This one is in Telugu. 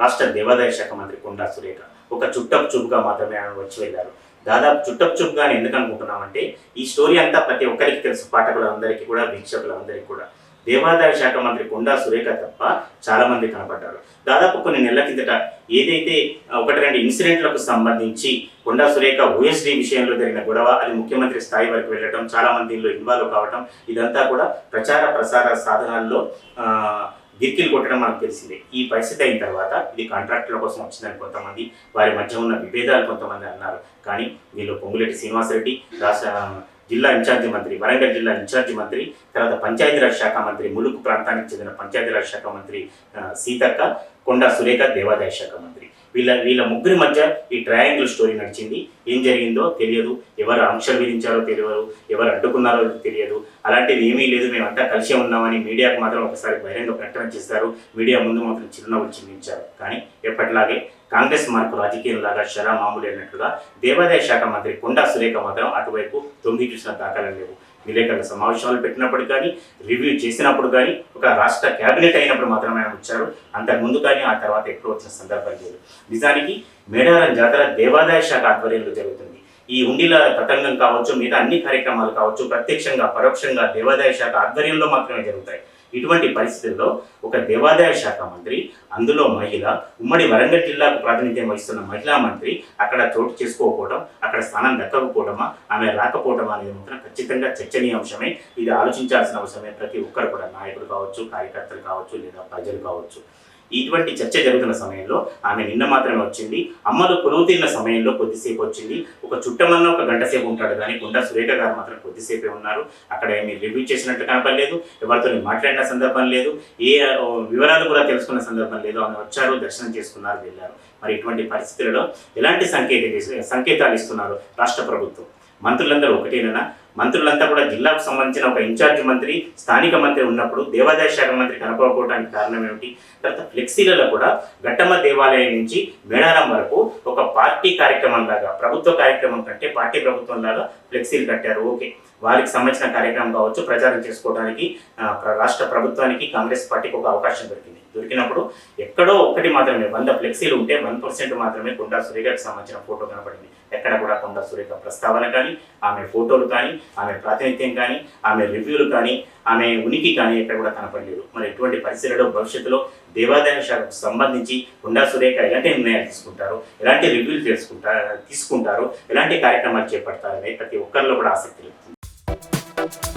రాష్ట్ర దేవాదాయ శాఖ మంత్రి కొండా సురేఖ ఒక చుట్టపు చూపుగా మాత్రమే ఆమె వచ్చి వెళ్ళారు. దాదాపు చుట్టపు చూపుగా ఎందుకు అనుకుంటున్నామంటే ఈ స్టోరీ అంతా ప్రతి ఒక్కరికి తెలుసు, పాఠకులందరికీ కూడా, వీక్షకులందరికీ కూడా. దేవాదాయ శాఖ మంత్రి కొండా సురేఖ తప్ప చాలా మంది కనపడ్డారు. దాదాపు కొన్ని నెలల కిందట ఏదైతే ఒకటి రెండు ఇన్సిడెంట్లకు సంబంధించి కొండా సురేఖ ఓఎస్డీ విషయంలో జరిగిన గొడవ, అది ముఖ్యమంత్రి స్థాయి వరకు వెళ్ళటం, చాలా మంది దీనిలో ఇన్వాల్వ్ కావటం, ఇదంతా కూడా ప్రచార ప్రసార సాధనాల్లో గిరికిలు కొట్టడం మనకు తెలిసిందే. ఈ పరిస్థితి అయిన తర్వాత ఇది కాంట్రాక్టుల కోసం వచ్చిందని కొంతమంది, వారి మధ్య ఉన్న విభేదాలు కొంతమంది అన్నారు. కానీ వీళ్ళు పొంగులేటి శ్రీనివాసరెడ్డి, రాష్ట్ర జిల్లా ఇన్ఛార్జి మంత్రి, వరంగల్ జిల్లా ఇన్ఛార్జి మంత్రి, తర్వాత పంచాయతీరాజ్ శాఖ మంత్రి, ములుగు ప్రాంతానికి చెందిన పంచాయతీరాజ్ శాఖ మంత్రి సీతక్క, కొండా సురేఖ దేవాదాయ శాఖ మంత్రి, వీళ్ళ ముగ్గురి మధ్య ఈ ట్రయాంగిల్ స్టోరీ నడిచింది. ఏం జరిగిందో తెలియదు, ఎవరు ఆంక్షలు విధించారో తెలియదు, ఎవరు అడ్డుకున్నారో తెలియదు. అలాంటిది ఏమీ లేదు, మేమంతా కలిసే ఉన్నామని మీడియాకు మాత్రం ఒకసారి బహిరంగ ప్రకటన చేస్తారు. మీడియా ముందు మాత్రం చిరునవ్వులు చిందించారు. కానీ ఎప్పటిలాగే కాంగ్రెస్ మార్పు రాజకీయంలాగా షరా మామూలు అన్నట్లుగా దేవాదాయ శాఖ మంత్రి కొండా సురేఖ మాత్రం అటువైపు తొంగి చూసిన దాఖలు లేవు. విలేకరుల సమావేశాలు పెట్టినప్పుడు కానీ, రివ్యూ చేసినప్పుడు కానీ, ఒక రాష్ట్ర క్యాబినెట్ అయినప్పుడు మాత్రమే ఆయన వచ్చారు. అంతకుముందు కానీ ఆ తర్వాత ఎప్పుడు వచ్చిన సందర్భం లేదు. నిజానికి మేడారం జాతర దేవాదాయ శాఖ ఆధ్వర్యంలో జరుగుతుంది. ఈ ఉండిల తతంగం కావచ్చు, మిగతా అన్ని కార్యక్రమాలు కావచ్చు, ప్రత్యక్షంగా పరోక్షంగా దేవాదాయ శాఖ ఆధ్వర్యంలో మాత్రమే జరుగుతాయి. ఇటువంటి పరిస్థితుల్లో ఒక దేవాదాయ శాఖ మంత్రి, అందులో మహిళ, ఉమ్మడి వరంగల్ జిల్లాకు ప్రాతినిధ్యం వహిస్తున్న మహిళా మంత్రి అక్కడ చోటు చేసుకోకపోవడం, అక్కడ స్థానం దక్కకపోవడమా, ఆమె రాకపోవడమా అనేది మాత్రం ఖచ్చితంగా చర్చనీయాంశమే. ఇది ఆలోచించాల్సిన అవసరమే. ప్రతి ఒక్కరు కూడా, నాయకులు కావచ్చు, కార్యకర్తలు కావచ్చు, లేదా ప్రజలు కావచ్చు. ఇటువంటి చర్చ జరుగుతున్న సమయంలో ఆమె నిన్న మాత్రమే వచ్చింది. అమ్మలు కొలువుతీరిన సమయంలో కొద్దిసేపు వచ్చింది. ఒక చుట్టమన్న ఒక గంట సేపు ఉంటాడు, కానీ కొండా సురేఖ గారు మాత్రం కొద్దిసేపే ఉన్నారు. అక్కడ ఏమి రివ్యూ చేసినట్టు కనపడలేదు, ఎవరితో మాట్లాడిన సందర్భం లేదు, ఏ వివరాలు కూడా తెలుసుకున్న సందర్భం లేదు. ఆమె వచ్చారు, దర్శనం చేసుకున్నారు, వెళ్ళారు. మరి ఇటువంటి పరిస్థితులలో ఎలాంటి సంకేతాలు ఇస్తున్నారు రాష్ట్ర ప్రభుత్వం? మంత్రులందరూ ఒకటేనా? మంత్రులంతా కూడా జిల్లాకు సంబంధించిన ఒక ఇన్ఛార్జి మంత్రి, స్థానిక మంత్రి ఉన్నప్పుడు దేవాదాయ శాఖ మంత్రి కనపడకపోవడానికి కారణం ఏమిటి? తర్వాత ఫ్లెక్సీలలో కూడా ఘట్టమ్మ దేవాలయం నుంచి మేడారం వరకు ఒక పార్టీ కార్యక్రమం లాగా, ప్రభుత్వ కార్యక్రమం కంటే పార్టీ ప్రభుత్వం లాగా ఫ్లెక్సీలు కట్టారు. ఓకే, వారికి సంబంధించిన కార్యక్రమం కావచ్చు, ప్రచారం చేసుకోవడానికి రాష్ట్ర ప్రభుత్వానికి, కాంగ్రెస్ పార్టీకి ఒక అవకాశం దొరికినప్పుడు ఎక్కడో ఒకటి మాత్రమే 100 ఫ్లెక్సీలు ఉంటే 1% మాత్రమే కొండా సురేఖకు సంబంధించిన ఫోటో కనపడింది. ఎక్కడ కూడా కొండా సురేఖ ప్రస్తావన కానీ, ఆమె ఫోటోలు కానీ, ఆమె ప్రాతినిధ్యం కానీ, ఆమె రివ్యూలు కానీ, ఆమె ఉనికి కానీ ఎక్కడ కూడా కనపడలేదు. మరి ఎటువంటి పరిస్థితుల్లో భవిష్యత్తులో దేవాదాయ శాఖకు సంబంధించి కొండా సురేఖ ఎలాంటి నిర్ణయాలు తీసుకుంటారు, ఎలాంటి రివ్యూలు తీసుకుంటారు, ఎలాంటి కార్యక్రమాలు చేపడతారనే ప్రతి ఒక్కరిలో కూడా ఆసక్తి ఉంది.